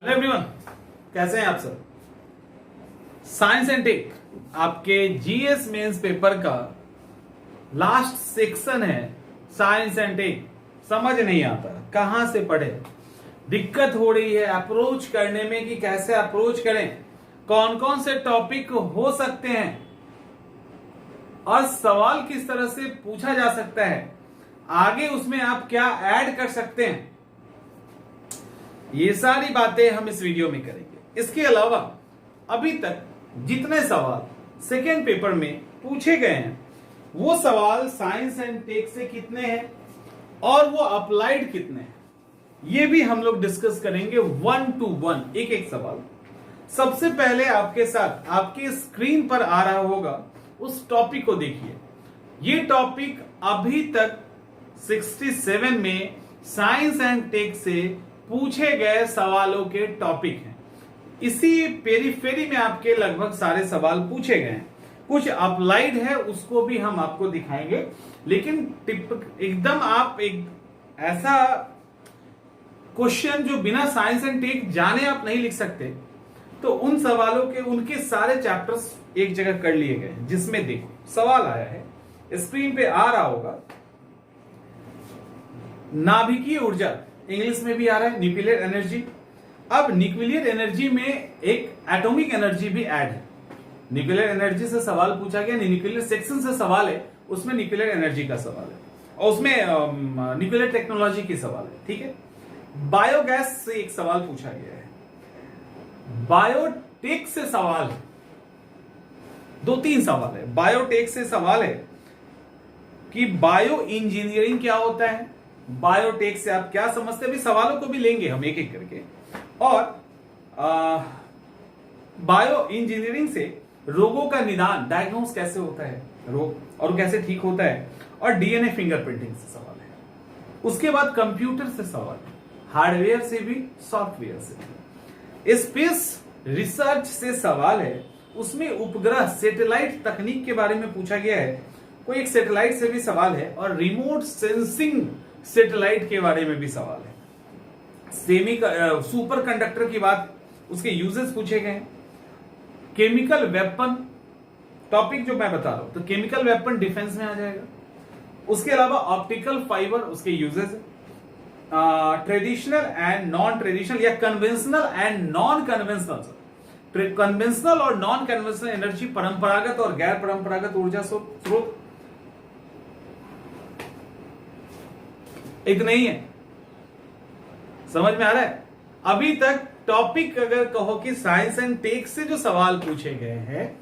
Hello everyone, कैसे हैं आप सब। साइंस एंड टेक आपके जीएस मेंस पेपर का लास्ट सेक्शन है। साइंस एंड टेक समझ नहीं आता कहां से पढ़े, दिक्कत हो रही है अप्रोच करने में कि कैसे अप्रोच करें, कौन कौन से टॉपिक हो सकते हैं और सवाल किस तरह से पूछा जा सकता है, आगे उसमें आप क्या ऐड कर सकते हैं, ये सारी बातें हम इस वीडियो में करेंगे। इसके अलावा अभी तक जितने सवाल सेकेंड पेपर में पूछे गए हैं वो सवाल साइंस एंड टेक से कितने हैं और वो अप्लाइड कितने हैं, ये भी हम लोग डिस्कस करेंगे 1 to 1 एक एक सवाल। सबसे पहले आपके साथ आपके स्क्रीन पर आ रहा होगा उस टॉपिक को देखिए। ये टॉपिक अभी तक 67 में साइंस एंड टेक से पूछे गए सवालों के टॉपिक हैं। इसी पेरीफेरी में आपके लगभग सारे सवाल पूछे गए हैं, कुछ अप्लाइड है उसको भी हम आपको दिखाएंगे। लेकिन एकदम आप एक ऐसा क्वेश्चन जो बिना साइंस एंड टेक जाने आप नहीं लिख सकते, तो उन सवालों के उनके सारे चैप्टर्स एक जगह कर लिए गए, जिसमें देखो सवाल आया है, स्क्रीन पे आ रहा होगा, नाभिकीय ऊर्जा, इंग्लिश में भी आ रहा है न्यूक्लियर एनर्जी। अब न्यूक्लियर एनर्जी में एक एटॉमिक एनर्जी भी ऐड है। न्यूक्लियर एनर्जी से सवाल पूछा गया, न्यूक्लियर सेक्शन से सवाल है, उसमें न्यूक्लियर एनर्जी का सवाल है और उसमें न्यूक्लियर टेक्नोलॉजी की सवाल है। ठीक है, बायोगैस से एक सवाल पूछा गया है, बायोटेक से सवाल है, 2-3 सवाल है। बायोटेक से सवाल है कि बायो इंजीनियरिंग क्या होता है, बायोटेक से आप क्या समझते हैं, भी सवालों को भी लेंगे हम एक एक करके। और बायो इंजीनियरिंग से रोगों का निदान, डायग्नोस कैसे होता है रोग और कैसे ठीक होता है, और डीएनए फिंगरप्रिंटिंग से सवाल है। उसके बाद कंप्यूटर से सवाल है, हार्डवेयर से भी सॉफ्टवेयर से भी। स्पेस रिसर्च से सवाल है, उसमें उपग्रह सैटेलाइट तकनीक के बारे में पूछा गया है, कोई एक सैटेलाइट से भी सवाल है, और रिमोट सेंसिंग सैटेलाइट के बारे में भी सवाल है। सुपर कंडक्टर की बात, उसके यूजेस पूछे गए हैं। केमिकल वेपन टॉपिक जो मैं बता रहा हूं, तो केमिकल वेपन डिफेंस में आ जाएगा। उसके अलावा ऑप्टिकल फाइबर, उसके uses, traditional and non traditional या conventional and non conventional, conventional और नॉन कन्वेंशनल एनर्जी, परंपरागत और गैर परंपरागत ऊर्जा स्रोत, इतना ही है। समझ में आ रहा है। अभी तक टॉपिक अगर कहो कि साइंस एंड टेक से जो सवाल पूछे गए हैं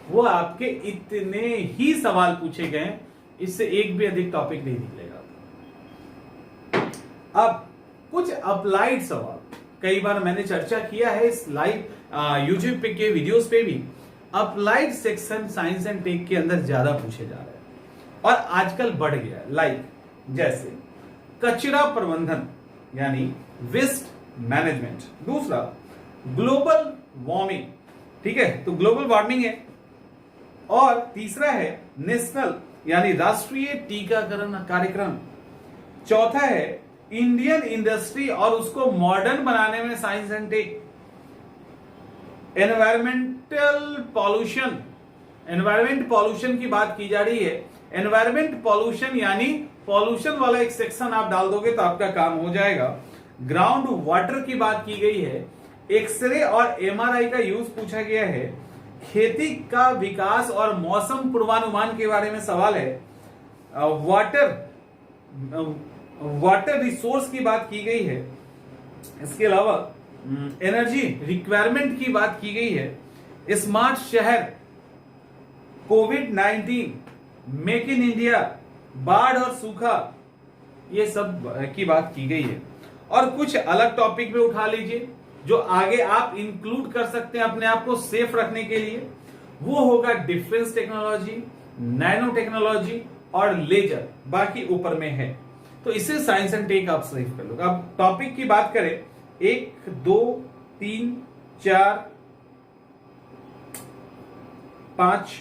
वो आपके इतने ही सवाल पूछे गए हैं, इससे एक भी अधिक टॉपिक नहीं निकलेगा। अब कुछ अप्लाइड सवाल, कई बार मैंने चर्चा किया है इस लाइव यूट्यूब पे के वीडियोस पे भी, applied section science and tech के अंदर ज्यादा पूछे जा रहे हैं और आजकल बढ़ गया है। लाइक जैसे कचरा प्रबंधन यानी वेस्ट मैनेजमेंट, दूसरा ग्लोबल वार्मिंग, ठीक है, तो ग्लोबल वार्मिंग है, और तीसरा है नेशनल यानी राष्ट्रीय टीकाकरण कार्यक्रम, चौथा है इंडियन इंडस्ट्री और उसको मॉडर्न बनाने में science and tech, environmental pollution, environment pollution की बात की जा रही है। एनवायरमेंट पॉल्यूशन यानी पॉल्यूशन वाला एक सेक्शन आप डाल दोगे तो आपका काम हो जाएगा। ग्राउंड वाटर की बात की गई है, एक्सरे और एमआरआई का यूज पूछा गया है, खेती का विकास और मौसम पूर्वानुमान के बारे में सवाल है, वाटर रिसोर्स की बात की गई है, इसके अलावा एनर्जी रिक्वायरमेंट की बात की गई है, स्मार्ट शहर, कोविड-19, मेक इन इंडिया, बाढ़ और सूखा, ये सब की बात की गई है। और कुछ अलग टॉपिक पे उठा लीजिए जो आगे आप इंक्लूड कर सकते हैं अपने आप को सेफ रखने के लिए, वो होगा डिफेंस टेक्नोलॉजी, नैनो टेक्नोलॉजी और लेजर, बाकी ऊपर में है। तो इसे साइंस एंड टेक आप सेव कर लो। अब टॉपिक की बात करें, 1 2 3 4 5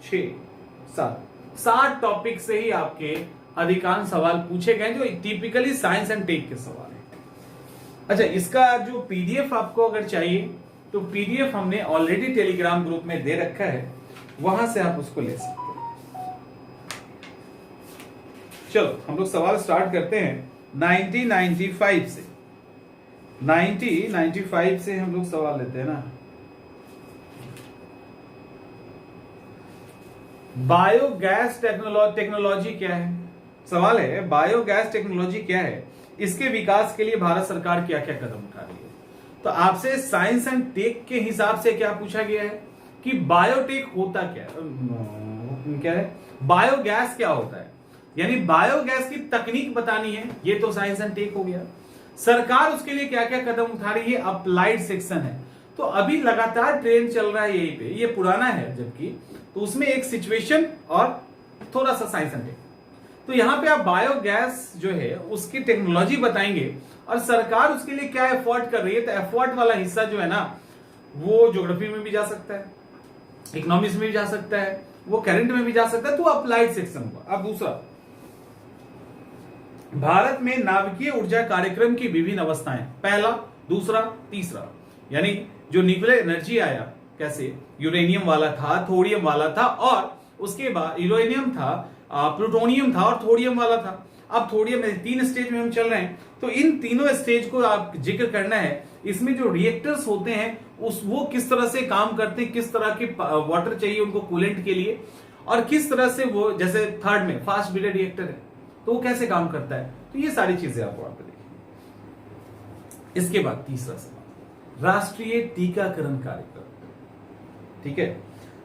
6 7 टॉपिक से ही आपके अधिकांश सवाल पूछे गए जो टिपिकली साइंस एंड टेक के सवाल है। अच्छा, इसका जो पीडीएफ आपको अगर चाहिए तो पीडीएफ हमने ऑलरेडी टेलीग्राम ग्रुप में दे रखा है, वहां से आप उसको ले सकते हैं। चलो हम लोग सवाल स्टार्ट करते हैं 1995 से। 1995 से हम लोग सवाल लेते हैं ना। बायोगैस टेक्नोलॉजी क्या है? सवाल है बायोगैस टेक्नोलॉजी क्या है, इसके विकास के लिए भारत सरकार क्या क्या कदम उठा रही है। तो आपसे साइंस एंड टेक के हिसाब से क्या पूछा गया है कि बायोटेक होता क्या है, बायोगैस क्या होता है, यानी बायोगैस की तकनीक बतानी है, ये तो साइंस एंड टेक हो गया। सरकार उसके लिए क्या क्या कदम उठा रही है, अप्लाइड सेक्शन है। तो अभी लगातार ट्रेंड चल रहा है यहीं पे, ये पुराना है जबकि, तो उसमें एक सिचुएशन और थोड़ा सा साइंस एंड टेक। तो यहां पे आप बायोगैस जो है उसकी टेक्नोलॉजी बताएंगे और सरकार उसके लिए क्या एफर्ट कर रही है। तो एफर्ट वाला हिस्सा जो है ना, वो ज्योग्राफी में भी जा सकता है, इकोनॉमिक्स में भी जा सकता है, वो करंट में भी जा सकता है, तो अप्लाइड सेक्शन हुआ। अब दूसरा, भारत में नाभिकीय ऊर्जा कार्यक्रम की विभिन्न अवस्थाएं, पहला, दूसरा, तीसरा, यानी जो न्यूक्लियर एनर्जी आया कैसे, यूरेनियम वाला था, थोरियम वाला था, और उसके बाद यूरेनियम था, प्लूटोनियम था और थोरियम वाला था। अब थोरियम में 3 स्टेज में हम चल रहे हैं, तो इन तीनों स्टेज को आप जिक्र करना है। इसमें जो रिएक्टर्स होते हैं वो किस तरह से काम करते हैं, किस तरह के वाटर चाहिए उनको कूलेंट के लिए, और किस तरह से वो, जैसे थर्ड में फास्ट ब्रीडर रिएक्टर है तो वो कैसे काम करता है। तो ये सारी चीजें आप वहां पर देखिए। इसके बाद तीसरा सवाल, राष्ट्रीय टीकाकरण कार्यक्रम, ठीक है,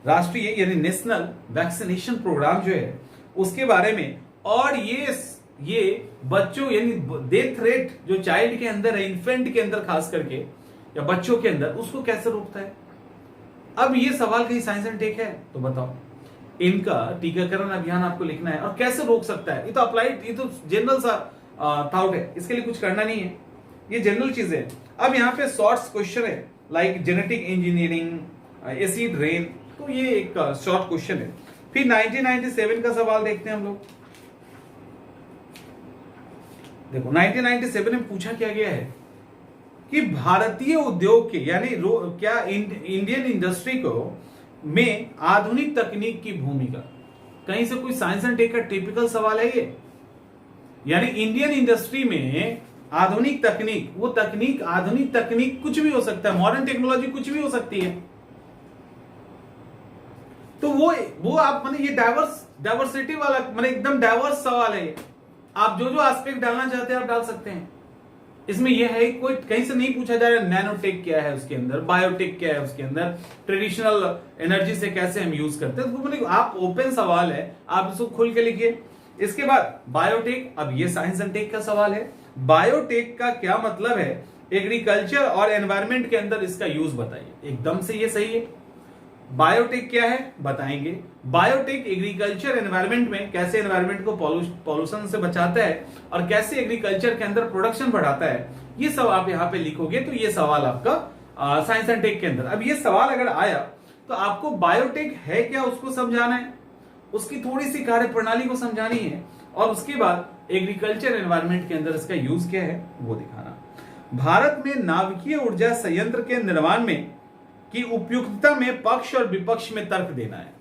राष्ट्रीय यानी नेशनल वैक्सीनेशन प्रोग्राम जो है उसके बारे में, और ये बच्चों यानी डेथ रेट जो चाइल्ड के अंदर है, इन्फेंट के अंदर खास करके, या बच्चों के अंदर, उसको कैसे रोकता है। अब ये सवाल कहीं साइंस एंड टेक है तो बताओ, इनका टीकाकरण अभियान आपको लिखना है और कैसे रोक सकता है। ये तो अप्लाइड, ये तो जनरल सा थॉट है, इसके लिए कुछ करना नहीं है, ये जनरल चीजें है। अब यहाँ पे शॉर्ट्स क्वेश्चन है, like genetic engineering, acid rain, तो ये एक शॉर्ट क्वेश्चन है। फिर 1997 का सवाल देखते हैं हम लोग। देखो 1997 में पूछा क्या गया है कि भारतीय उद्योग के, यानी क्या इंडियन इंडस्ट्री को में आधुनिक तकनीक की भूमिका, कहीं से कोई साइंस एंड टेक का टिपिकल सवाल है ये। यानी इंडियन इंडस्ट्री में आधुनिक तकनीक, वो तकनीक, आधुनिक तकनीक कुछ भी हो सकता है, मॉडर्न टेक्नोलॉजी कुछ भी हो सकती है। तो वो आप माने ये डाइवर्सिटी वाला, माने एकदम डाइवर्स सवाल है। आप जो जो एस्पेक्ट डालना चाहते हैं आप डाल सकते हैं। इसमें यह है कोई कहीं से नहीं पूछा जा रहा है नैनोटेक क्या है उसके अंदर, बायोटेक क्या है उसके अंदर, ट्रेडिशनल एनर्जी से कैसे हम यूज करते हैं। तो आप ओपन सवाल है, आप इसको खुल के लिखिए। इसके बाद बायोटेक, अब ये साइंस एंड टेक का सवाल है। बायोटेक का क्या मतलब है, एग्रीकल्चर और एनवायरमेंट के अंदर इसका यूज बताइए। एकदम से ये सही है। बायोटेक क्या है बताएंगे। बायोटेक एग्रीकल्चर एनवायरमेंट में कैसे एनवायरमेंट को पॉल्यूशन से बचाता है और कैसे एग्रीकल्चर के अंदर प्रोडक्शन बढ़ाता है, ये सब आप यहाँ पे लिखोगे तो ये सवाल आपका साइंस एंड टेक के अंदर। अब ये सवाल अगर आया तो आपको बायोटेक है क्या उसको समझाना है, उसकी थोड़ी सी कार्य प्रणाली को समझानी है, और उसके बाद एग्रीकल्चर एनवायरमेंट के अंदर इसका यूज क्या है वो दिखाना। भारत में नाभिकीय ऊर्जा संयंत्र के निर्माण में की उपयुक्तता में पक्ष और विपक्ष में तर्क देना है।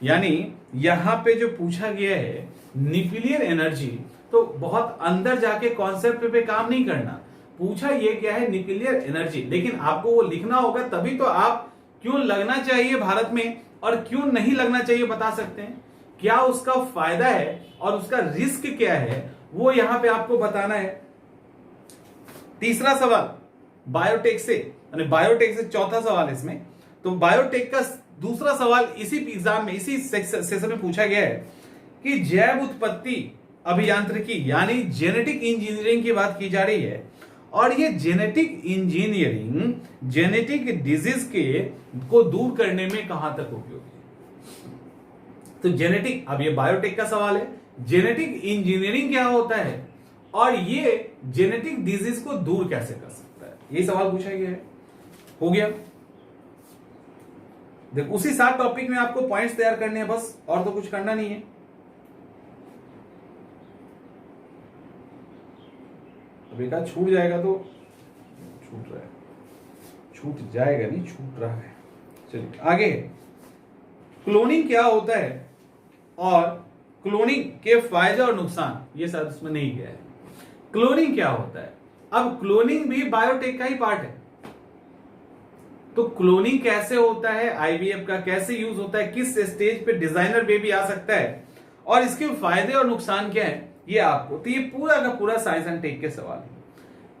यानी यहां पे जो पूछा गया है न्यूक्लियर एनर्जी, तो बहुत अंदर जाके कॉन्सेप्ट पे काम नहीं करना। पूछा ये क्या है, न्यूक्लियर एनर्जी, लेकिन आपको वो लिखना होगा, तभी तो आप क्यों लगना चाहिए भारत में और क्यों नहीं लगना चाहिए बता सकते हैं। क्या उसका फायदा है और उसका रिस्क क्या है, वो यहां पे आपको बताना है। तीसरा सवाल बायोटेक से, बायोटेक से चौथा सवाल इसमें, तो बायोटेक का दूसरा सवाल इसी एग्जाम में, इसी सेशन में पूछा गया है कि जैव उत्पत्ति अभियांत्रिकी यानी जेनेटिक इंजीनियरिंग की बात की जा रही है, और ये जेनेटिक इंजीनियरिंग जेनेटिक डिजीज को दूर करने में कहां तक उपयोगी है। तो जेनेटिक, अब ये बायोटेक का सवाल है, जेनेटिक इंजीनियरिंग क्या होता है और ये जेनेटिक डिजीज को दूर कैसे कर सकता है, ये सवाल पूछा गया है। हो गया। देखो उसी 7 टॉपिक में आपको पॉइंट्स तैयार करने हैं बस, और तो कुछ करना नहीं है। अब एक छूट जाएगा तो छूट रहा है, छूट जाएगा नहीं, छूट रहा है। चलिए आगे, क्लोनिंग क्या होता है और क्लोनिंग के फायदे और नुकसान, ये शायद उसमें नहीं गया है। क्लोनिंग क्या होता है? अब क्लोनिंग भी बायोटेक का ही पार्ट है। तो क्लोनिंग कैसे होता है, आईवीएफ का कैसे यूज होता है, किस स्टेज पे डिजाइनर बेबी आ सकता है और इसके फायदे और नुकसान क्या है, ये आपको, तो ये पूरा का पूरा साइंस एंड टेक के सवाल है।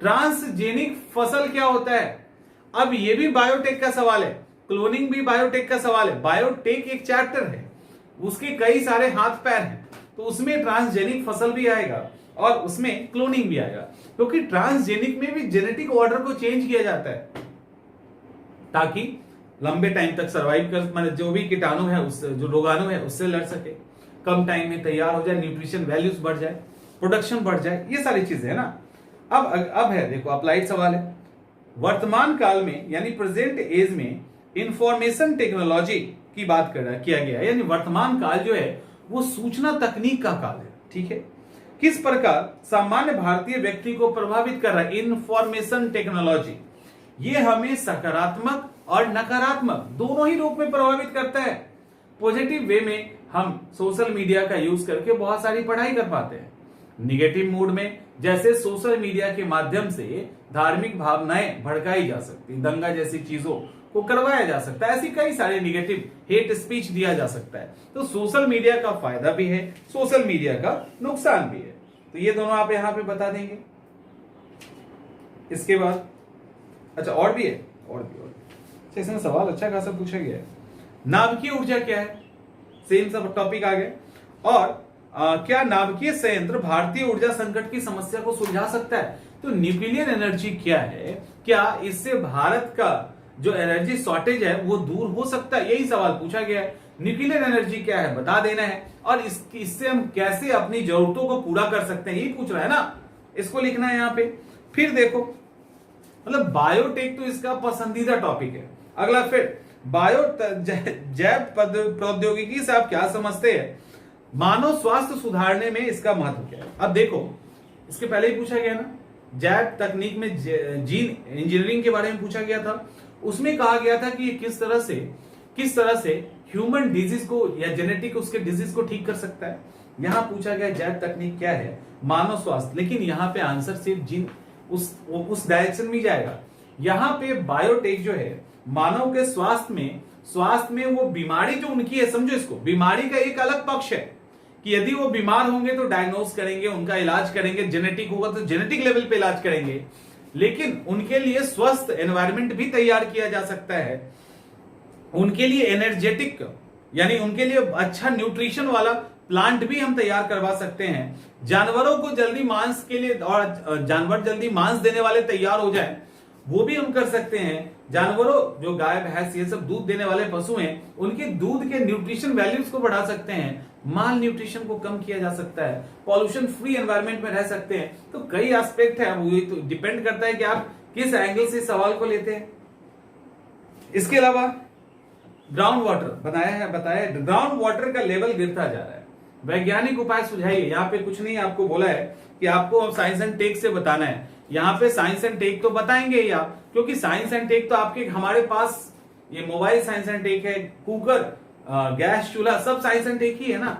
ट्रांसजेनिक फसल क्या होता है, अब ये भी बायोटेक का सवाल है, क्लोनिंग भी बायोटेक का सवाल है। बायोटेक एक चैप्टर है, उसके कई सारे हाथ पैर हैं, तो उसमें ट्रांसजेनिक फसल भी आएगा और उसमें क्लोनिंग भी आएगा, क्योंकि ट्रांसजेनिक में भी जेनेटिक ऑर्डर को चेंज किया जाता है ताकि लंबे टाइम तक सर्वाइव कर, मतलब जो भी कीटाणु है, उस जो रोगाणु है उससे लड़ सके, कम टाइम में तैयार हो जाए, न्यूट्रिशन वैल्यूज बढ़ जाए, प्रोडक्शन बढ़ जाए, ये सारी चीजें है ना। अब है देखो अप्लाइड सवाल है, वर्तमान काल में यानी प्रेजेंट एज में इंफॉर्मेशन टेक्नोलॉजी की बात किया गया है, यानी वर्तमान काल जो है वो सूचना तकनीक का काल है, ठीक है। किस प्रकार सामान्य भारतीय व्यक्ति को प्रभावित कर रहा है इंफॉर्मेशन टेक्नोलॉजी, ये हमें सकारात्मक और नकारात्मक दोनों ही रूप में प्रभावित करता है। पॉजिटिव वे में हम सोशल मीडिया का यूज करके बहुत सारी पढ़ाई कर पाते हैं, निगेटिव मूड में जैसे सोशल मीडिया के माध्यम से धार्मिक भावनाएं भड़काई जा सकती, दंगा जैसी चीजों को करवाया जा सकता है, ऐसी कई सारे निगेटिव हेट स्पीच दिया जा सकता है। तो सोशल मीडिया का फायदा भी है, सोशल मीडिया का नुकसान भी है, तो ये दोनों आप यहां पे बता देंगे। इसके बाद अच्छा और भी है, और भी इसमें सवाल अच्छा खासा पूछा गया है। नाभिकीय ऊर्जा क्या है, सेम सब टॉपिक आ गए। और क्या नाभिकीय संयंत्र भारतीय ऊर्जा संकट की समस्या को सुलझा सकता है, तो न्यूक्लियर एनर्जी क्या है, क्या इससे भारत का जो एनर्जी शॉर्टेज है वो दूर हो सकता है, यही सवाल पूछा गया है। न्यूक्लियर एनर्जी क्या है बता देना है, और इससे हम कैसे अपनी जरूरतों को पूरा कर सकते हैं, यही पूछ रहा है ना, इसको लिखना है यहाँ पे। फिर देखो, मतलब बायोटेक तो इसका पसंदीदा टॉपिक है। अगला फिर जैव प्रौद्योगिकी से आप क्या समझते हैं, मानव स्वास्थ्य सुधारने में इसका महत्व क्या है। अब देखो, इसके पहले ही पूछा गया ना, जैव तकनीक में जीन इंजीनियरिंग के बारे में पूछा गया था, उसमें कहा गया था कि ये किस तरह से ह्यूमन डिजीज को या जेनेटिक उसके डिजीज को ठीक कर सकता है। यहां पूछा गया जैव तकनीक क्या है, मानव स्वास्थ्य, लेकिन यहां पे आंसर सिर्फ जीन उस डायरेक्शन में जाएगा। यहां पे बायोटेक जो है मानव के स्वास्थ्य में वो बीमारी जो उनकी है, समझो इसको, बीमारी का एक अलग पक्ष है कि यदि वो बीमार होंगे तो डायग्नोज करेंगे, उनका इलाज करेंगे, जेनेटिक होगा तो जेनेटिक लेवल पे इलाज करेंगे, लेकिन उनके लिए स्वस्थ एनवायरनमेंट भी तैयार किया जा सकता है, उनके लिए एनर्जेटिक यानी उनके लिए अच्छा न्यूट्रिशन वाला प्लांट भी हम तैयार करवा सकते हैं। जानवरों को जल्दी मांस के लिए, और जानवर जल्दी मांस देने वाले तैयार हो जाए, वो भी हम कर सकते हैं। जानवरों जो गाय भैंस ये सब दूध देने वाले पशु हैं, उनके दूध के न्यूट्रिशन वैल्यूज को बढ़ा सकते हैं, माल न्यूट्रिशन को कम किया जा सकता है, पॉल्यूशन फ्री एनवायरनमेंट में रह सकते हैं। तो कई एस्पेक्ट है, वो तो डिपेंड करता है कि आप किस एंगल से सवाल को लेते हैं। इसके अलावा ग्राउंड वाटर बताया ग्राउंड वाटर का लेवल गिरता जा रहा है, वैज्ञानिक उपाय सुझाइए। यहाँ पे कुछ नहीं आपको बोला है कि आपको अब साइंस एंड टेक से बताना है, यहाँ पे साइंस एंड टेक तो बताएंगे ही आप, क्योंकि साइंस एंड टेक तो आपके हमारे पास ये मोबाइल साइंस एंड टेक है, कुकर, गैस चूल्हा, सब साइंस एंड टेक ही है ना।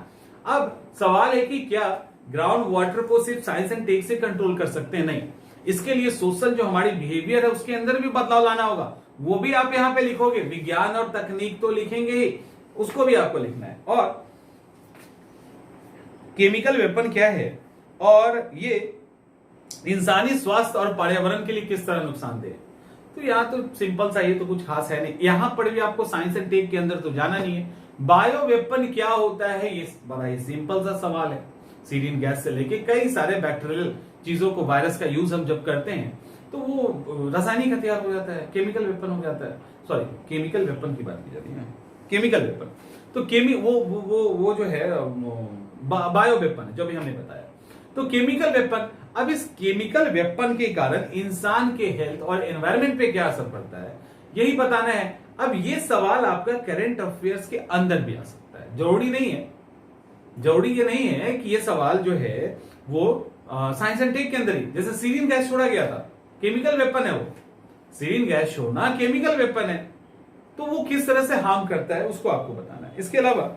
अब सवाल है कि क्या ग्राउंड वाटर को सिर्फ साइंस एंड टेक से कंट्रोल कर सकते हैं? नहीं, इसके लिए सोशल जो हमारी बिहेवियर है उसके अंदर भी बदलाव लाना होगा, वो भी आप यहाँ पे लिखोगे। विज्ञान और तकनीक तो लिखेंगे ही, उसको भी आपको लिखना है। और केमिकल वेपन क्या है और ये इंसानी स्वास्थ्य और पर्यावरण के लिए किस तरह नुकसानदेह है। तो यहाँ तो सिंपल सा, ये तो कुछ खास है नहीं, यहाँ पर भी आपको साइंस एंड टेक के अंदर तो जाना नहीं है। बायो वेपन क्या होता है, ये बड़ा ही सिंपल सा सवाल है। सीरियन गैस से लेके कई सारे बैक्टीरियल चीजों को, वायरस का यूज हम जब करते हैं तो वो रासायनिक हथियार हो जाता है, केमिकल वेपन हो जाता है। सॉरी, केमिकल वेपन की बात की जाती है, केमिकल वेपन। तो वो जो है बायो वेपन जो भी हमने बताया। तो केमिकल वेपन, अब इस केमिकल वेपन के कारण इंसान के हेल्थ और एनवायरनमेंट पे क्या असर पड़ता है, यही बताना है। अब ये सवाल आपका करंट अफेयर्स के अंदर भी आ सकता है, जरूरी नहीं है, जरूरी ये नहीं है कि ये सवाल जो है वो साइंस एंड टेक के अंदर ही, जैसे सीरियन गैस छोड़ा गया था, केमिकल वेपन है वो, सेरिन गैस छोड़ना केमिकल वेपन है, तो वो किस तरह से हार्म करता है उसको आपको बताना है। इसके अलावा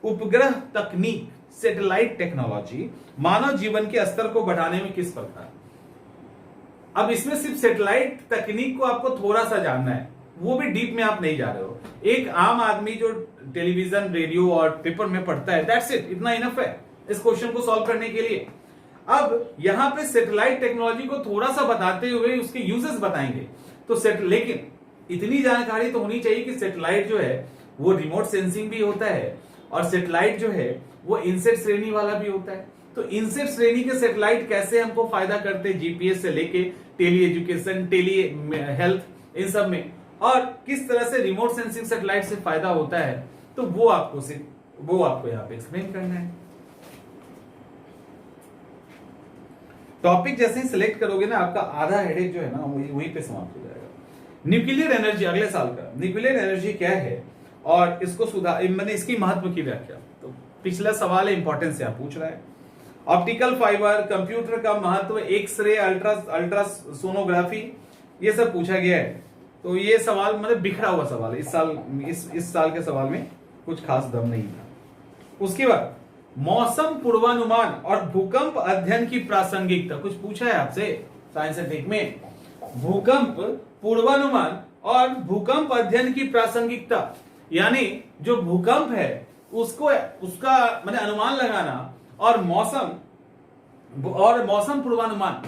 उपग्रह तकनीक, सैटेलाइट टेक्नोलॉजी मानव जीवन के स्तर को बढ़ाने में किस प्रकार। अब इसमें सिर्फ सैटेलाइट तकनीक को आपको थोड़ा सा जानना है, वो भी डीप में आप नहीं जा रहे हो। एक आम आदमी जो टेलीविजन, रेडियो और पेपर में पढ़ता है, दैट्स इट, इतना इनफ है इस क्वेश्चन को सॉल्व करने के लिए। अब यहां पे सैटेलाइट टेक्नोलॉजी को थोड़ा सा बताते हुए उसके यूजेस बताएंगे, तो लेकिन इतनी जानकारी तो होनी चाहिए कि सैटेलाइट जो है वो रिमोट सेंसिंग भी होता है, और सैटेलाइट जो है वो इनसेट श्रेणी वाला भी होता है। तो इनसेट श्रेणी के सैटेलाइट कैसे हमको फायदा करते हैं, जीपीएस से लेके टेली एजुकेशन, टेली हेल्थ, इन सब में, और किस तरह से रिमोट सेंसिंग सैटेलाइट से फायदा होता है, तो वो आपको यहां पे एक्सप्लेन करना है। टॉपिक जैसे ही सिलेक्ट करोगे ना, आपका आधा हेडेक जो है ना वहीं पे समाप्त हो जाएगा। न्यूक्लियर एनर्जी अगले साल का, न्यूक्लियर एनर्जी क्या है और इसको सुधार, मैंने इसकी महत्व की व्याख्या, तो पिछला सवाल है, इंपॉर्टेंस यहां पूछ रहा है। ऑप्टिकल फाइबर, कंप्यूटर का महत्व, एक्सरे, अल्ट्रा सोनोग्राफी, ये सब पूछा गया है। तो ये सवाल मतलब बिखरा हुआ सवाल है, इस साल के सवाल में कुछ खास दम नहीं था। उसके बाद मौसम पूर्वानुमान और भूकंप अध्ययन की प्रासंगिकता, कुछ पूछा है आपसे साइंस एंड टेक में। भूकंप पूर्वानुमान और भूकंप अध्ययन की प्रासंगिकता, यानी जो भूकंप है उसका मैंने अनुमान लगाना, और मौसम पूर्वानुमान।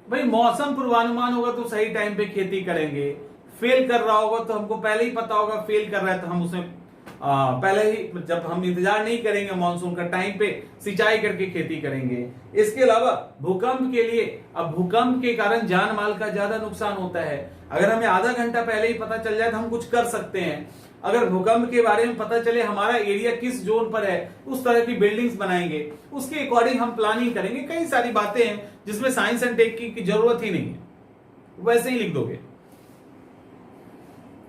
भाई मौसम पूर्वानुमान होगा तो सही टाइम पे खेती करेंगे, फेल कर रहा होगा तो हमको पहले ही पता होगा फेल कर रहा है, तो हम उसमें पहले ही, जब हम इंतजार नहीं करेंगे मानसून का, टाइम पे सिंचाई करके खेती करेंगे। इसके अलावा भूकंप के लिए, अब भूकंप के कारण जान माल का ज्यादा नुकसान होता है, अगर हमें आधा घंटा पहले ही पता चल जाए तो हम कुछ कर सकते हैं। अगर भूकंप के बारे में पता चले हमारा एरिया किस जोन पर है, उस तरह की बिल्डिंग्स बनाएंगे, उसके अकॉर्डिंग हम प्लानिंग करेंगे। कई सारी बातें हैं जिसमें साइंस एंड टेक की जरूरत ही नहीं है, वैसे ही लिख दोगे।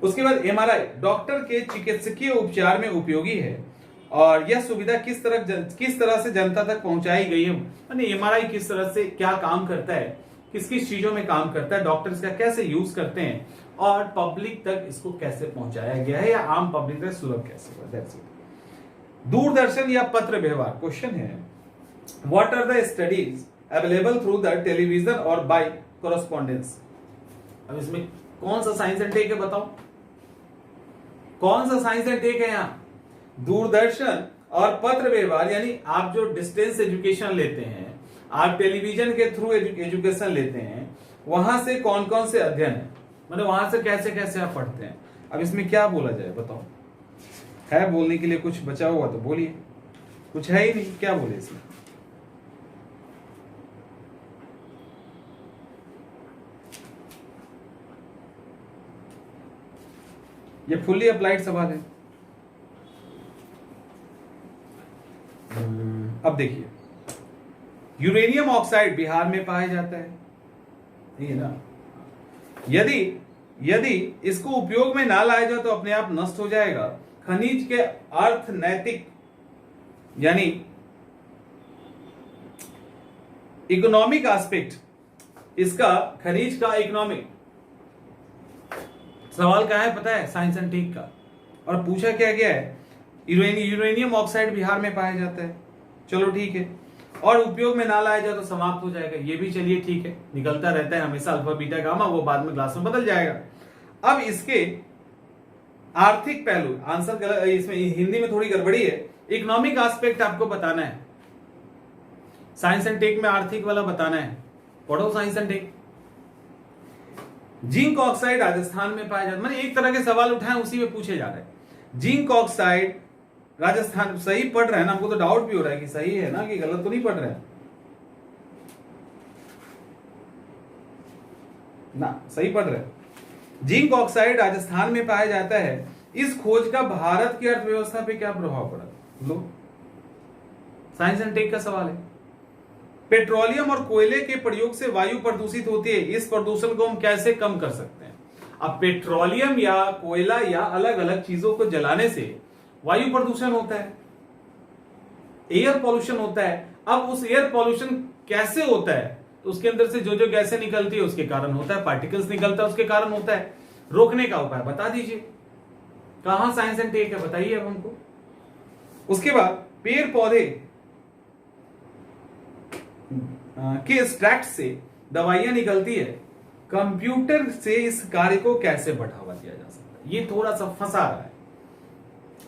उसके बाद एमआरआई डॉक्टर के चिकित्सकीय उपचार में उपयोगी है, और यह सुविधा किस तरह से जनता तक पहुंचाई गई है, यानी एमआरआई किस तरह से क्या काम करता है, किस किस चीजों में काम करता है, डॉक्टर इसका कैसे यूज करते हैं, और पब्लिक तक इसको कैसे पहुंचाया गया है, या आम पब्लिक तक सुलभ कैसे हुआ। That's it. दूरदर्शन या पत्र व्यवहार, क्वेश्चन है what are the studies available through the television और बाय कोरस्पॉन्डेंस। अब इसमें कौन सा साइंस एंड टेक है बताओ, कौन सा साइंस एंड टेक है यहां। दूरदर्शन और पत्र व्यवहार, यानी आप जो डिस्टेंस एजुकेशन लेते हैं, आप टेलीविजन के थ्रू एजुकेशन लेते हैं, वहां से कौन कौन से अध्ययन है, मतलब वहां से कैसे कैसे आप पढ़ते हैं। अब इसमें क्या बोला जाए बताओ, है बोलने के लिए कुछ बचा हुआ तो बोलिए, कुछ है ही नहीं, क्या बोले इसमें। ये फुल्ली अप्लाइड सवाल है। अब देखिए, यूरेनियम ऑक्साइड बिहार में पाया जाता है, ये ना, यदि इसको उपयोग में ना लाया जाए तो अपने आप नष्ट हो जाएगा। खनिज के अर्थ नैतिक, यानी इकोनॉमिक एस्पेक्ट, इसका खनिज का इकोनॉमिक सवाल क्या है पता है, साइंस एंड टेक का, और पूछा क्या गया है, यूरेनियम ऑक्साइड बिहार में पाया जाता है, चलो ठीक है, और उपयोग में ना लाया जाए तो समाप्त हो जाएगा, ये भी चलिए ठीक है, निकलता रहता है हमेशा अल्फा बीटा गामा, वो बाद में क्लास में बदल जाएगा। अब इसके आर्थिक पहलू, आंसर गलत, इसमें हिंदी में थोड़ी गड़बड़ी है, इकोनॉमिक एस्पेक्ट आपको बताना है, साइंस एंड टेक में आर्थिक वाला बताना है, पढ़ो science and tech. Zinc oxide Rajasthan में पाया जाता है, मैंने एक तरह के सवाल उठाए उसी में पूछे जा रहे हैं। जिंक ऑक्साइड राजस्थान, सही पढ़ रहे हैं ना, हमको तो डाउट भी हो रहा है कि सही है ना कि गलत तो नहीं पढ़ रहे हैं ना, सही पढ़ रहे हैं। जिंक ऑक्साइड राजस्थान में पाया जाता है, इस खोज का भारत की अर्थव्यवस्था पे क्या प्रभाव पड़ा, लो साइंस एंड टेक का सवाल है। पेट्रोलियम और कोयले के प्रयोग से वायु प्रदूषित होती है, इस प्रदूषण को हम कैसे कम कर सकते हैं। अब पेट्रोलियम या कोयला या अलग अलग चीजों को जलाने से वायु प्रदूषण होता है, एयर पॉल्यूशन होता है। अब उस एयर पॉल्यूशन कैसे होता है, तो उसके अंदर से जो जो गैसें निकलती है उसके कारण होता है, पार्टिकल्स निकलता है उसके कारण होता है। रोकने का उपाय बता दीजिए, कहां साइंस एंड टेक है बताइए अब हमको। उसके बाद पेड़ पौधे के एक्सट्रैक्ट से दवाइयां निकलती है, कंप्यूटर से इस कार्य को कैसे बढ़ावा दिया जा सकता है। ये थोड़ा सा फंसा रहा है,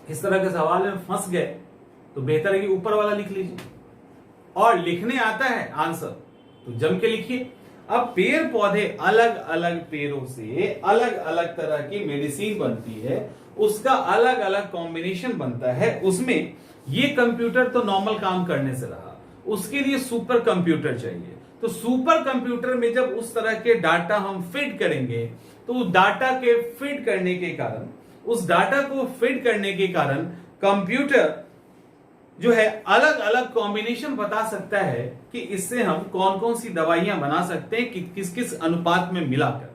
इस तरह के सवाल में फंस गए तो बेहतर है कि ऊपर वाला लिख लीजिए, और लिखने आता है आंसर तो जम के लिखिए। अब पेड़ पौधे, अलग अलग पेड़ों से अलग अलग तरह की मेडिसिन बनती है, उसका अलग अलग कॉम्बिनेशन बनता है, उसमें ये कंप्यूटर तो नॉर्मल काम करने से रहा, उसके लिए सुपर कंप्यूटर चाहिए। तो सुपर कंप्यूटर में जब उस तरह के डाटा हम फीड करेंगे तो उस डाटा के फीड करने के कारण, उस डाटा को फीड करने के कारण कंप्यूटर जो है अलग अलग कॉम्बिनेशन बता सकता है कि इससे हम कौन कौन सी दवाइयां बना सकते हैं, किस किस अनुपात में मिलाकर।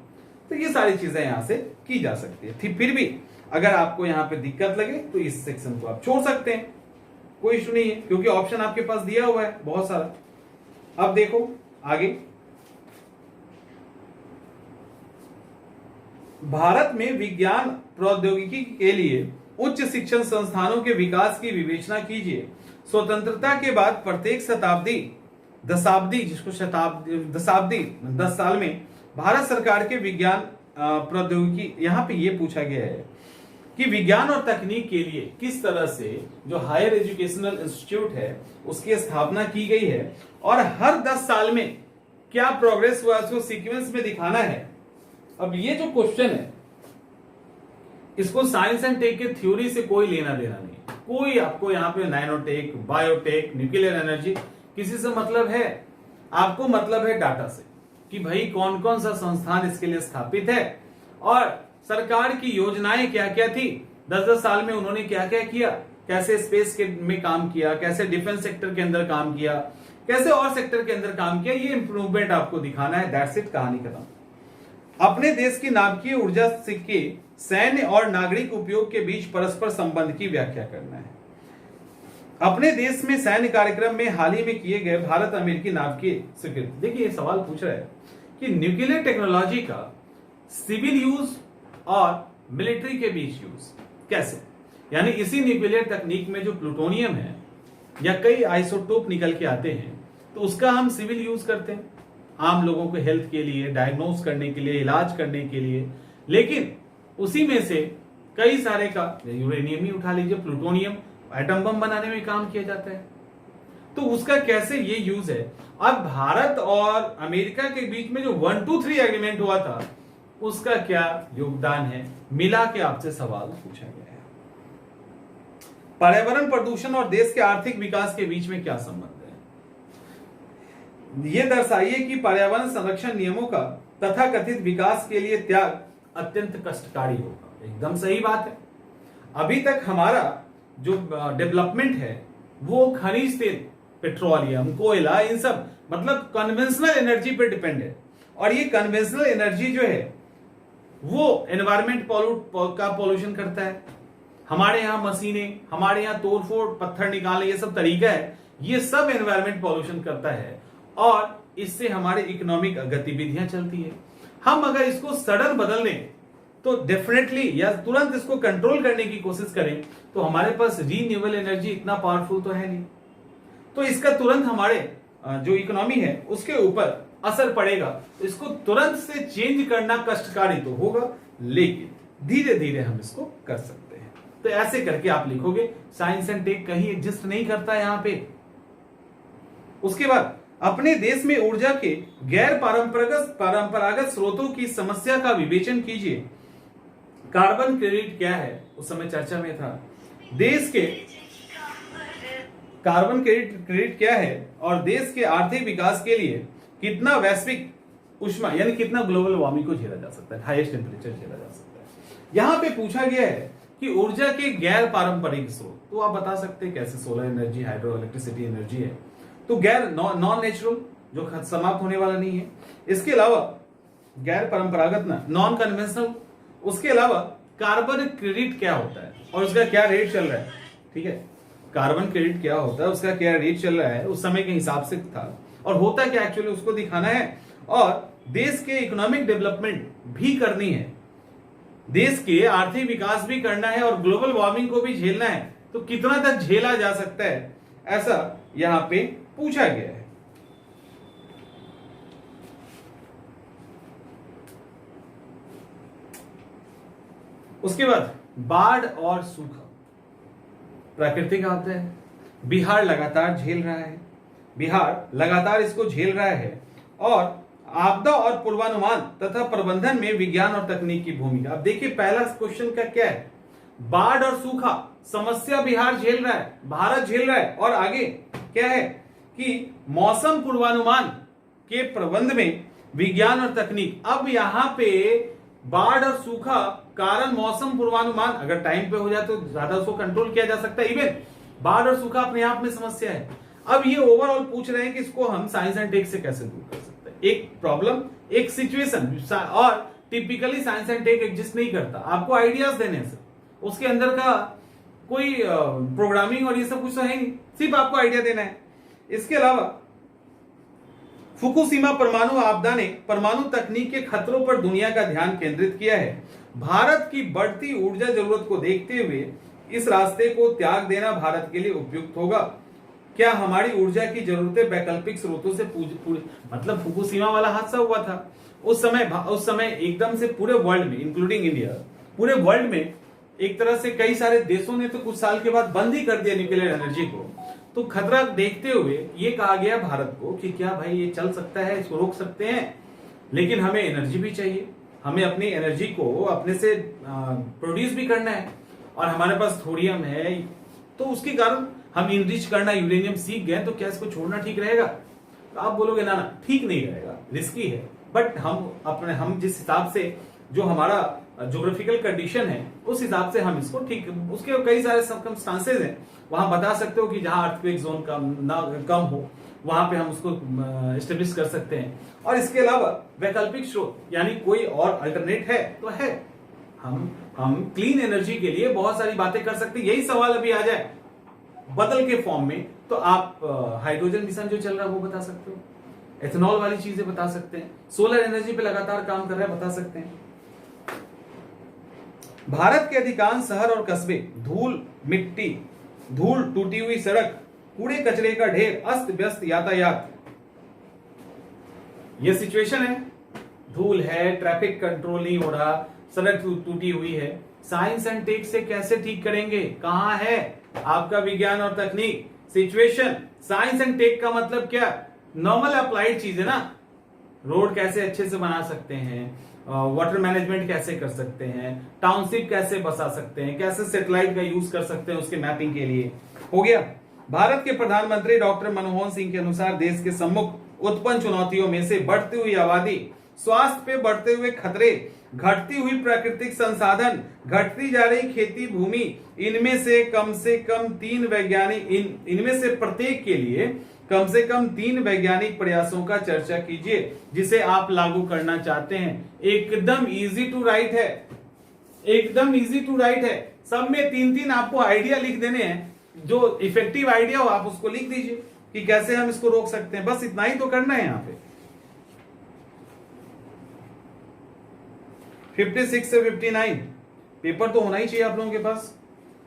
तो ये सारी चीजें यहां से की जा सकती है। फिर भी अगर आपको यहां पे दिक्कत लगे तो इस सेक्शन को आप छोड़ सकते हैं, कोई इशू नहीं है, क्योंकि ऑप्शन आपके पास दिया हुआ है बहुत सारा। अब देखो आगे, भारत में विज्ञान प्रौद्योगिकी के लिए उच्च शिक्षण संस्थानों के विकास की विवेचना कीजिए। स्वतंत्रता के बाद प्रत्येक दशाब्दी 10 साल में भारत सरकार के विज्ञान प्रौद्योगिकी, यहां पे ये पूछा गया है कि विज्ञान और तकनीक के लिए किस तरह से जो हायर एजुकेशनल इंस्टीट्यूट है उसकी स्थापना की गई है, और हर 10 साल में क्या प्रोग्रेस हुआ उसको सीक्वेंस में दिखाना है। अब ये जो क्वेश्चन है इसको साइंस एंड टेक के थ्योरी से कोई लेना देना नहीं, कोई आपको यहाँ पे नैनोटेक, बायोटेक, न्यूक्लियर एनर्जी किसी से मतलब है, आपको मतलब है डाटा से कि भाई कौन कौन सा संस्थान इसके लिए स्थापित है और सरकार की योजनाएं क्या क्या थी, 10-10 साल में उन्होंने क्या क्या किया, कैसे स्पेस के में काम किया, कैसे डिफेंस सेक्टर के अंदर काम किया, कैसे और सेक्टर के अंदर काम किया, ये इंप्रूवमेंट आपको दिखाना है। दैट्स इट, कहानी खत्म। अपने देश की नाभिकीय ऊर्जा के सैन्य और नागरिक उपयोग के बीच परस्पर संबंध की व्याख्या करना है। अपने देश में सैन्य कार्यक्रम में हाल ही में किए गए भारत अमेरिकी नाभिकीय स्वीकृति, देखिए ये सवाल पूछ रहा है कि न्यूक्लियर टेक्नोलॉजी का सिविल यूज और मिलिट्री के बीच यूज कैसे, यानी इसी न्यूक्लियर तकनीक में जो प्लूटोनियम है या कई आइसोटोप निकल के आते हैं तो उसका हम सिविल यूज करते हैं आम लोगों को हेल्थ के लिए, डायग्नोज करने के लिए, इलाज करने के लिए, लेकिन उसी में से कई सारे का यूरेनियम ही उठा लीजिए, प्लूटोनियम एटम बम बनाने में काम किया जाता है, तो उसका कैसे ये यूज है। अब भारत और अमेरिका के बीच में जो 1-2-3 एग्रीमेंट हुआ था उसका क्या योगदान है, मिला के आपसे सवाल पूछा गया है। पर्यावरण प्रदूषण और देश के आर्थिक विकास के बीच में क्या संबंध है, यह दर्शाइए कि पर्यावरण संरक्षण नियमों का तथाकथित विकास के लिए त्याग अत्यंत कष्टकारी होगा। एकदम सही बात है। अभी तक हमारा जो डेवलपमेंट है वो खनिज तेल, पेट्रोलियम, कोयला, इन सब मतलब कन्वेंशनल एनर्जी पे डिपेंड है, और ये कन्वेंशनल एनर्जी जो है वो एनवायरमेंट का पॉल्यूशन करता है। हमारे यहाँ मशीनें, हमारे यहाँ तोड़फोड़, पत्थर निकालने, ये सब तरीका है, ये सब एनवायरमेंट पॉल्यूशन करता है और इससे हमारे इकोनॉमिक गतिविधियां चलती है। हम अगर इसको सडन बदल दें तो डेफिनेटली या तुरंत इसको कंट्रोल करने की कोशिश करें तो हमारे पास रीन्यूएबल एनर्जी इतना पावरफुल तो है नहीं, तो इसका तुरंत हमारे जो इकोनॉमी है उसके ऊपर असर पड़ेगा। तो इसको तुरंत से चेंज करना कष्टकारी तो होगा, लेकिन धीरे धीरे हम इसको कर सकते हैं। तो ऐसे करके आप लिखोगे। साइंस एंड टेक कहीं एग्जिस्ट नहीं करता यहां पे। उसके बाद अपने देश में ऊर्जा के गैर परंपरागत स्रोतों की समस्या का विवेचन कीजिए। कार्बन क्रेडिट क्या है, उस समय चर्चा में था। देश के कार्बन क्रेडिट क्या है और देश के आर्थिक विकास के लिए कितना वैश्विक उष्मा यानी कितना ग्लोबल वार्मिंग को झेला जा सकता है, हाईएस्ट टेम्परेचर झेला जा सकता है। यहां पे पूछा गया है कि ऊर्जा के गैर पारंपरिक स्रोत, तो आप बता सकते हैं कैसे, solar energy, hydro electricity energy है, तो गैर नॉन नेचुरल जो समाप्त होने वाला नहीं है। इसके अलावा गैर परंपरागत ना, नॉन कन्वेंशनल। उसके अलावा कार्बन क्रेडिट क्या होता है और उसका क्या रेट चल रहा है, ठीक है, कार्बन क्रेडिट क्या होता है, उसका क्या रेट चल रहा है, उस समय के हिसाब से था, और होता क्या एक्चुअली उसको दिखाना है, और देश के इकोनॉमिक डेवलपमेंट भी करनी है, देश के आर्थिक विकास भी करना है और ग्लोबल वार्मिंग को भी झेलना है। तो कितना तक झेला जा सकता है, ऐसा यहां पे पूछा गया है। उसके बाद बाढ़ और सूखा प्राकृतिक आपदा है, बिहार लगातार झेल रहा है, बिहार लगातार इसको झेल रहा है। और आपदा और पूर्वानुमान तथा प्रबंधन में विज्ञान और तकनीक की भूमिका। अब देखिए पहला क्वेश्चन का क्या है, बाढ़ और सूखा समस्या बिहार झेल रहा है, भारत झेल रहा है, और आगे क्या है कि मौसम पूर्वानुमान के प्रबंध में विज्ञान और तकनीक। अब यहां पे बाढ़ और सूखा कारण मौसम पूर्वानुमान अगर टाइम पे हो जाए तो ज्यादा उसको कंट्रोल किया जा सकता है। इवन बाढ़ और सूखा अपने आप में समस्या है। अब ये ओवरऑल पूछ रहे हैं कि इसको हम साइंस एंड टेक से कैसे दूर कर सकते हैं। एक प्रॉब्लम, एक सिचुएशन, और typically science and tech exist नहीं करता। आपको आइडियाज देने से, उसके अंदर का कोई प्रोग्रामिंग और ये सब कुछ तो है नहीं, सिर्फ आपको आइडिया देना है। इसके अलावा फुकुशिमा परमाणु आपदा ने परमाणु तकनीक के खतरों पर दुनिया का ध्यान केंद्रित किया है। भारत की बढ़ती ऊर्जा जरूरत को देखते हुए इस रास्ते को त्याग देना भारत के लिए उपयुक्त होगा। क्या हमारी ऊर्जा की जरूरतें वैकल्पिक स्रोतों से मतलब फुकुशिमा वाला हादसा हुआ था उस समय एकदम से पूरे वर्ल्ड में, इंक्लूडिंग इंडिया, पूरे वर्ल्ड में एक तरह से कई सारे देशों ने तो कुछ साल के बाद बंद ही कर दिया न्यूक्लियर एनर्जी को। तो खतरा देखते हुए ये कहा गया भारत को कि क्या भाई ये चल सकता है, इसको रोक सकते हैं, लेकिन हमें एनर्जी भी चाहिए, हमें अपनी एनर्जी को अपने से प्रोड्यूस भी करना है, और हमारे पास थोरियम है, तो उसके कारण हम इनरिच करना यूरेनियम सीख गए, तो क्या इसको छोड़ना ठीक रहेगा? तो आप बोलोगे ना ना ठीक नहीं रहेगा, रिस्की है। बट हम जिस हिसाब से, जो हमारा ज्योग्राफिकल कंडीशन है उस हिसाब से हम इसको ठीक, उसके कई सारे सर्कमस्टांसेस हैं, वहां बता सकते हो कि जहां अर्थक्वेक जोन कम हो वहां पे हम उसको एस्टेब्लिश कर सकते हैं। और इसके अलावा वैकल्पिक स्रोत, यानी कोई और अल्टरनेट है तो है, हम क्लीन एनर्जी के लिए बहुत सारी बातें कर सकते हैं। यही सवाल अभी आ जाए बदल के फॉर्म में, तो आप हाइड्रोजन मिशन जो चल रहा है वो बता सकते हो, एथेनॉल वाली चीजें बता सकते हैं, सोलर एनर्जी पे लगातार काम कर रहा है बता सकते हैं। भारत के अधिकांश शहर और कस्बे धूल मिट्टी, धूल, टूटी हुई सड़क, कूड़े कचरे का ढेर, अस्त व्यस्त यातायात, यह सिचुएशन है। धूल है, ट्रैफिक कंट्रोल नहीं हो रहा, सड़क टूटी हुई है। साइंस एंड टेक से कैसे ठीक करेंगे? कहां है आपका विज्ञान और तकनीक? सिचुएशन, साइंस एंड टेक का मतलब क्या? नॉर्मल अप्लाइड चीज है ना। रोड कैसे अच्छे से बना सकते हैं, वाटर मैनेजमेंट कैसे कर सकते हैं, टाउनशिप कैसे बसा सकते हैं, कैसे सैटेलाइट का यूज कर सकते हैं उसके मैपिंग के लिए, हो गया। भारत के प्रधानमंत्री डॉक्टर मनमोहन सिंह के अनुसार देश के सम्मुख उत्पन्न चुनौतियों में से बढ़ती हुई आबादी, स्वास्थ्य पे बढ़ते हुए खतरे, घटती हुई प्राकृतिक संसाधन, घटती जा रही खेती भूमि, इनमें से प्रत्येक के लिए कम से कम 3 वैज्ञानिक प्रयासों का चर्चा कीजिए जिसे आप लागू करना चाहते हैं। एकदम इजी टू राइट है, एकदम इजी टू राइट है। सब में 3-3 आपको आइडिया लिख देने हैं, जो इफेक्टिव आइडिया हो आप उसको लिख दीजिए कि कैसे हम इसको रोक सकते हैं। बस इतना ही तो करना है। यहां पे 56 से 59 पेपर तो होना ही चाहिए आप लोगों के पास।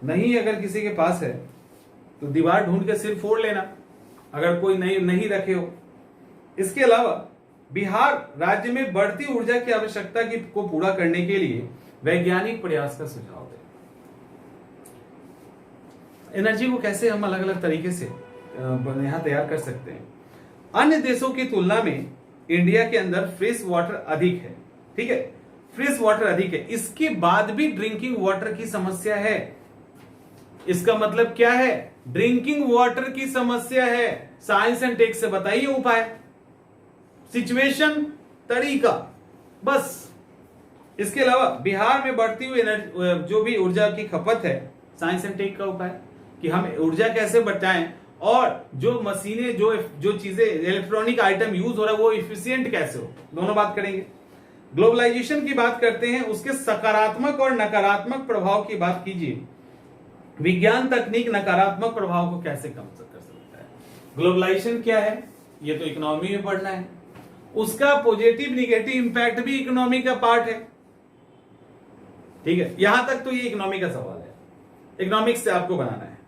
नहीं अगर किसी के पास है तो दीवार ढूंढ के सिर फोड़ लेना, अगर कोई नहीं रखे हो। इसके अलावा बिहार राज्य में बढ़ती ऊर्जा की आवश्यकता को पूरा करने के लिए वैज्ञानिक प्रयास का सुझाव दे। एनर्जी को कैसे हम अलग अलग तरीके से यहां तैयार कर सकते हैं। अन्य देशों की तुलना में इंडिया के अंदर फ्रेश वाटर अधिक है, ठीक है, फ्रेश वाटर अधिक है। इसके बाद भी ड्रिंकिंग वाटर की समस्या है। इसका मतलब क्या है? ड्रिंकिंग वाटर की समस्या है। साइंस एंड टेक से बताइए उपाय, सिचुएशन, तरीका, बस। इसके अलावा बिहार में बढ़ती हुई जो भी ऊर्जा की खपत है, साइंस एंड टेक का उपाय कि हम ऊर्जा कैसे बचाएं, और जो मशीनें, जो चीजें, इलेक्ट्रॉनिक आइटम यूज हो रहा है वो इफिशियंट कैसे हो, दोनों बात करेंगे। ग्लोबलाइजेशन की बात करते हैं, उसके सकारात्मक और नकारात्मक प्रभाव की बात कीजिए। विज्ञान तकनीक नकारात्मक प्रभाव को कैसे कम कर सकता है? ग्लोबलाइजेशन क्या है? ये तो इकोनॉमी में पढ़ना है, उसका पॉजिटिव निगेटिव इंपैक्ट भी इकोनॉमी का पार्ट है। ठीक है, यहां तक तो ये इकोनॉमी का सवाल है, इकोनॉमिक्स से आपको बनाना है।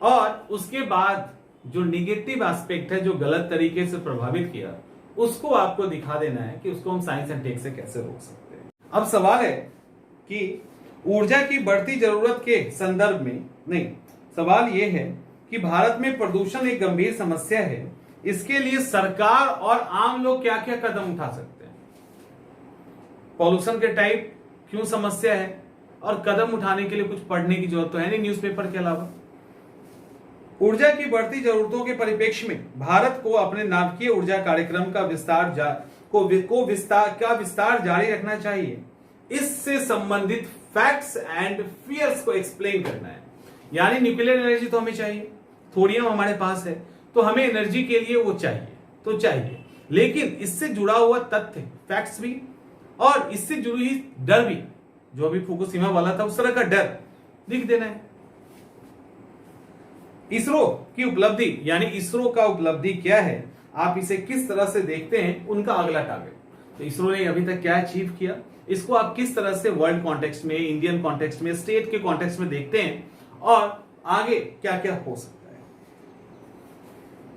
और उसके बाद जो निगेटिव एस्पेक्ट है, जो गलत तरीके से प्रभावित किया, उसको आपको दिखा देना है कि उसको हम साइंस एंड टेक से कैसे रोक सकते हैं। अब सवाल है कि ऊर्जा की बढ़ती जरूरत के संदर्भ में, नहीं, सवाल यह है कि भारत में प्रदूषण एक गंभीर समस्या है, इसके लिए सरकार और आम लोग क्या क्या कदम उठा सकते हैं। पॉल्यूशन के टाइप क्यों समस्या है, और कदम उठाने के लिए कुछ पढ़ने की जरूरत तो है नहीं न्यूज़पेपर के अलावा। ऊर्जा की बढ़ती जरूरतों के परिप्रेक्ष्य में भारत को अपने नाभिकीय ऊर्जा कार्यक्रम का विस्तार जारी रखना चाहिए। इससे संबंधित फैक्ट्स एंड फियर्स को एक्सप्लेन करना है। यानी न्यूक्लियर एनर्जी तो हमें चाहिए, थोड़ियम हमारे पास है, तो हमें एनर्जी के लिए वो चाहिए तो चाहिए, लेकिन इससे जुड़ा हुआ तथ्य, फैक्ट्स भी, और इससे जुड़ी हुई डर भी, जो अभी फुकुशिमा वाला था उस तरह का डर लिख देना है। इसरो की उपलब्धि, यानी इसरो का उपलब्धि क्या है, आप इसे किस तरह से देखते हैं, उनका अगला टारगेट। तो इसरो ने अभी तक क्या अचीव किया, इसको आप किस तरह से वर्ल्ड कॉन्टेक्स्ट में, इंडियन कॉन्टेक्स्ट में, स्टेट के कॉन्टेक्स्ट में देखते हैं, और आगे क्या क्या हो सकता है।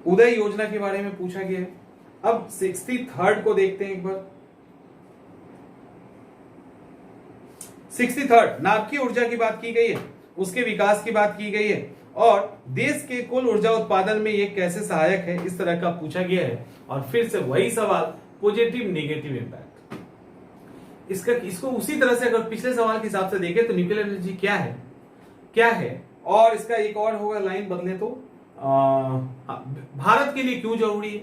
उदय योजना के बारे में पूछा गया है। अब 63rd को देखते हैं एक बार। 63rd नाभिकीय ऊर्जा की बात की गई है, उसके विकास की बात की गई है, और देश के कुल ऊर्जा उत्पादन में ये कैसे सहायक है, इस तरह का पूछा गया है। और फिर से वही सवाल, पॉजिटिव नेगेटिव इंपैक्ट। इसको उसी तरह से अगर पिछले सवाल के हिसाब से देखें तो न्यूक्लियर एनर्जी क्या है, और इसका एक और होगा, लाइन बदले तो भारत के लिए क्यों जरूरी है,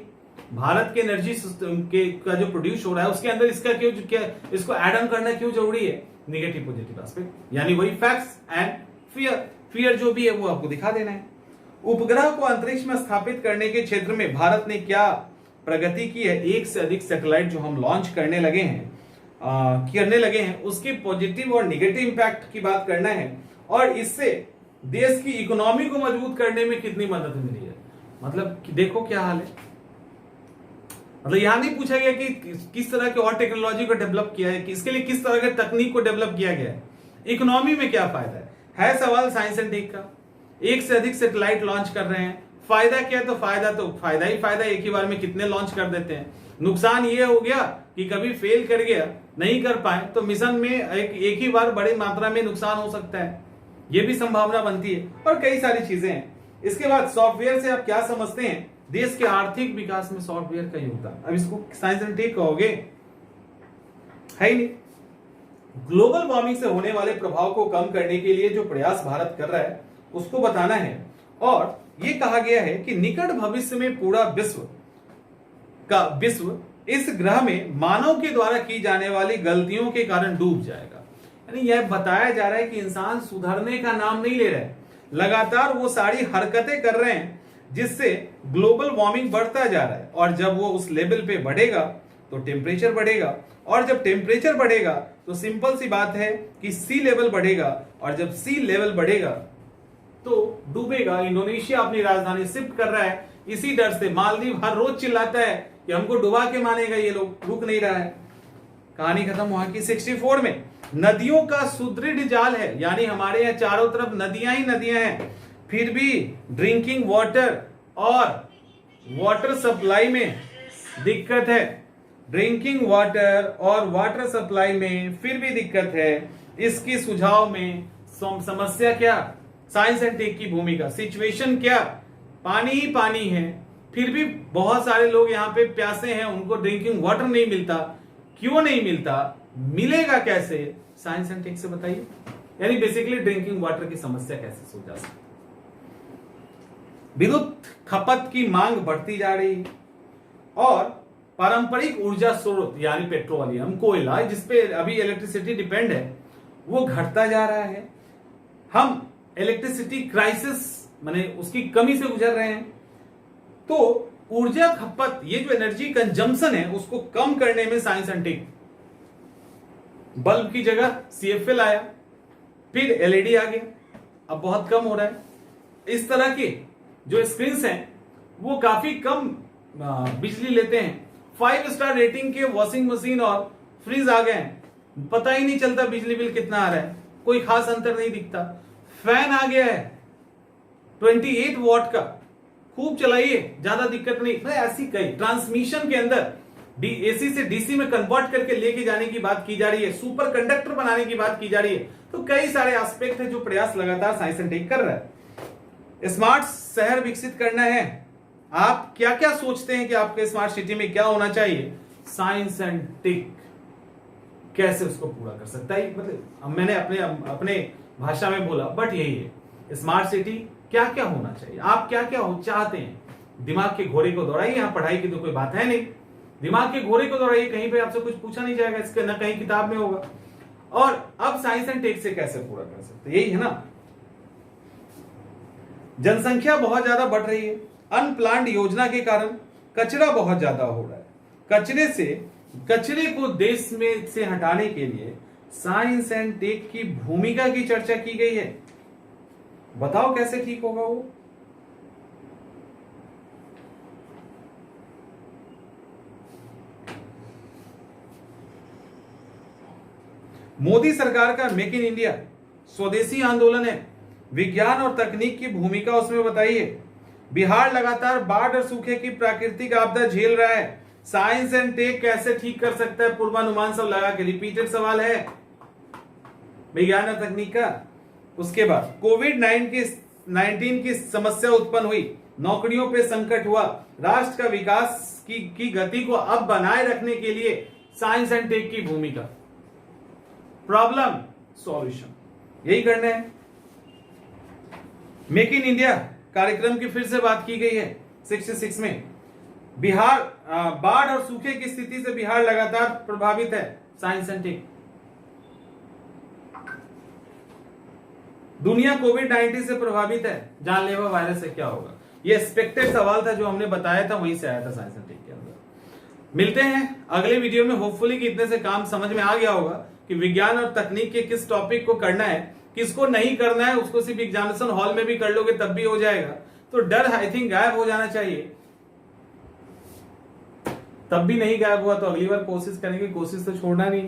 भारत के एनर्जी सिस्टम का जो प्रोड्यूस हो रहा है उसके अंदर इसका क्या इसको ऐड ऑन करना क्यों जरूरी है, नेगेटिव पॉजिटिव एस्पेक्ट, यानी वही फैक्ट्स एंड फियर जो भी है वो आपको दिखा देना है। उपग्रह को अंतरिक्ष में स्थापित करने के क्षेत्र में भारत ने क्या प्रगति की है, एक से अधिक सैटेलाइट जो हम लॉन्च करने लगे हैं उसके पॉजिटिव और निगेटिव इंपैक्ट की बात करना है, और इससे देश की इकोनॉमी को मजबूत करने में कितनी मदद मिली है। मतलब कि देखो क्या हाल है, मतलब यहां नहीं पूछा गया कि किस तरह की और टेक्नोलॉजी को डेवलप किया है, कि इसके लिए किस तरह के तकनीक को डेवलप किया गया है, इकोनॉमी में क्या फायदा है सवाल साइंस एंड टेक का। एक से अधिक सैटेलाइट लॉन्च कर रहे हैं, फायदा क्या, तो फायदा ही फायदा, एक ही बार में कितने लॉन्च कर देते हैं। नुकसान ये हो गया कि कभी फेल कर गया, नहीं कर पाए तो मिशन में एक ही बार बड़ी मात्रा में नुकसान हो सकता है, ये भी संभावना बनती है, और कई सारी चीजें हैं। इसके बाद सॉफ्टवेयर से आप क्या समझते हैं, देश के आर्थिक विकास में सॉफ्टवेयर का योगदान। अब इसको साइंस एंड टेक कहोगे, है ही नहीं। ग्लोबल वार्मिंग से होने वाले प्रभाव को कम करने के लिए जो प्रयास भारत कर रहा है उसको बताना है, और ये कहा गया है कि निकट भविष्य में पूरा विश्व इस ग्रह में मानव के द्वारा की जाने वाली गलतियों के कारण डूब जाएगा। यानी यह बताया जा रहा है कि इंसान सुधरने का नाम नहीं ले रहा है, लगातार वो सारी हरकतें कर रहे हैं जिससे ग्लोबल वार्मिंग बढ़ता जा रहा है, और जब वो उस लेवल पे बढ़ेगा तो टेम्परेचर बढ़ेगा, और जब टेम्परेचर बढ़ेगा तो सिंपल सी बात है कि सी लेवल बढ़ेगा, और जब सी लेवल बढ़ेगा तो डूबेगा। इंडोनेशिया अपनी राजधानी शिफ्ट कर रहा है इसी डर से, मालदीव हर रोज चिल्लाता है कि हमको डुबा के मानेगा, ये लोग रुक नहीं रहा है। कहानी खत्म हुआ कि 64 में नदियों का सुदृढ़ जाल है, यानी हमारे यहाँ चारों तरफ नदियां ही नदियां हैं, फिर भी ड्रिंकिंग वाटर और वाटर सप्लाई में दिक्कत है, ड्रिंकिंग वाटर और वाटर सप्लाई में फिर भी दिक्कत है। इसकी सुझाव में समस्या क्या, साइंस एंड टेक की भूमिका, सिचुएशन क्या, पानी ही पानी है, फिर भी बहुत सारे लोग यहाँ पे प्यासे हैं, उनको ड्रिंकिंग वाटर नहीं मिलता। क्यों नहीं मिलता, मिलेगा कैसे, साइंस एंड टेक से बताइए। यानी बेसिकली ड्रिंकिंग वाटर की समस्या कैसे सुलझा सकते। विद्युत खपत की मांग बढ़ती जा रही है, और पारंपरिक ऊर्जा स्रोत यानी पेट्रोलियम, कोयला, जिसपे अभी इलेक्ट्रिसिटी डिपेंड है, वो घटता जा रहा है। हम इलेक्ट्रिसिटी क्राइसिस माने उसकी कमी से गुजर रहे हैं। तो ऊर्जा खपत, ये जो एनर्जी कंजम्पशन है, उसको कम करने में साइंस एंड टेक, बल्ब की जगह CFL आया, फिर LED आ गया, अब बहुत कम हो रहा है। इस तरह के जो स्क्रीन्स हैं वो काफी कम बिजली लेते हैं। 5 स्टार रेटिंग के वॉशिंग मशीन और फ्रिज आ गए हैं, पता ही नहीं चलता बिजली बिल कितना आ रहा है, कोई खास अंतर नहीं दिखता। फैन आ गया है 28 वॉट का, खूब चलाइए, ज्यादा दिक्कत नहीं। ऐसी कई ट्रांसमिशन के अंदर एसी से डीसी में कन्वर्ट करके लेके जाने की बात की जा रही है, सुपर कंडक्टर बनाने की बात की जा रही है। तो कई सारे एस्पेक्ट है जो प्रयास लगातार साइंस एंड टेक कर रहा है। स्मार्ट शहर विकसित करना है, आप क्या क्या सोचते हैं कि आपके स्मार्ट सिटी में क्या होना चाहिए? साइंस एंड टेक कैसे उसको पूरा कर सकता है? मतलब मैंने अपने भाषा में बोला, बट यही है स्मार्ट सिटी क्या क्या होना चाहिए, आप क्या क्या चाहते हैं। दिमाग के घोड़े को दौड़ाइए, यहां पढ़ाई की तो कोई बात है नहीं, दिमाग के घोड़े को दौड़ाइए, कहीं पे आपसे कुछ पूछा नहीं जाएगा, इसके ना कहीं किताब में होगा। और अब साइंस एंड टेक से कैसे पूरा कर सकते, यही है ना। जनसंख्या बहुत ज्यादा बढ़ रही है, अनप्लान्ड योजना के कारण कचरा बहुत ज्यादा हो रहा है। कचरे को देश में से हटाने के लिए साइंस एंड टेक की भूमिका की चर्चा की गई है। बताओ कैसे ठीक होगा वो? मोदी सरकार का मेक इन इंडिया स्वदेशी आंदोलन है, विज्ञान और तकनीक की भूमिका उसमें बताइए। बिहार लगातार बाढ़ और सूखे की प्राकृतिक आपदा झेल रहा है, साइंस एंड टेक कैसे ठीक कर सकता है? पूर्वानुमान सब लगा के, रिपीटेड सवाल है विज्ञान और तकनीक का। उसके बाद कोविड-19 की समस्या उत्पन्न हुई, नौकरियों पे संकट हुआ, राष्ट्र का विकास की गति को अब बनाए रखने के लिए साइंस एंड टेक की भूमिका। प्रॉब्लम सॉल्यूशन, यही करना है। मेक इन इंडिया कार्यक्रम की फिर से बात की गई है 66 में। बिहार बाढ़ और सूखे की स्थिति से बिहार लगातार प्रभावित है, साइंस एंड टेक। दुनिया कोविड-19 से प्रभावित है, जानलेवा वायरस से क्या होगा? ये एक्सपेक्टेड सवाल था जो हमने बताया था, वहीं से आया था साइंस एंड टेक के अंदर। मिलते हैं अगले वीडियो में, होपफुली कि इतने से काम समझ में आ गया होगा कि विज्ञान और तकनीक के किस टॉपिक को करना है, किसको नहीं करना है। उसको सिर्फ एग्जामिनेशन हॉल में भी कर लोगे तब भी हो जाएगा, तो डर आई थिंक गायब हो जाना चाहिए। तब भी नहीं गायब हुआ तो अगली बार कोशिश करेंगे, कोशिश तो छोड़ना नहीं।